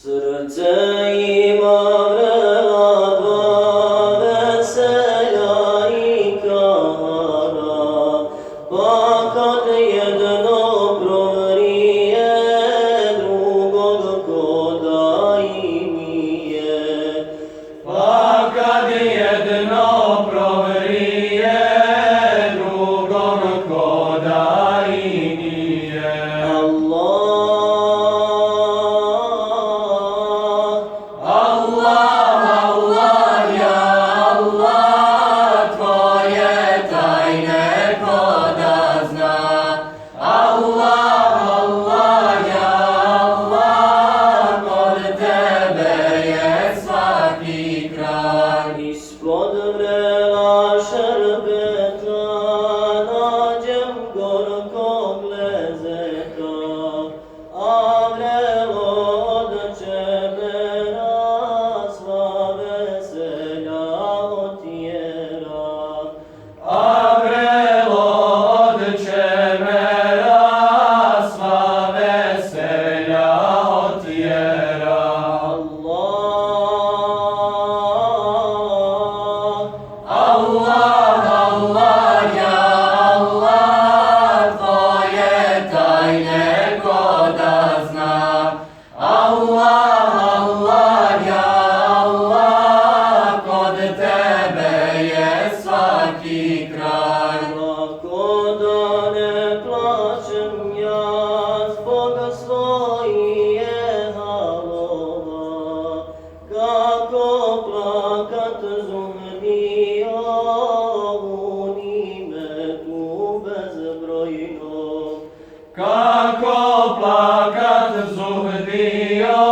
Srce ima vrela dva, vesela i kara, pa kad jedno provrije, drugog koda i nije. Pa kad jedno provrije, drugog koda i nije. Ispod vrela šerbeta nađem gorkog lezeta, a vrelo od čemera sva veselja otjera. A vrelo od čemera sva veselja otjera. Lako da ne plačem ja zbog svojih halova, kako plakat zumnio u nimetu bezbrojno. Kako plakat zubdio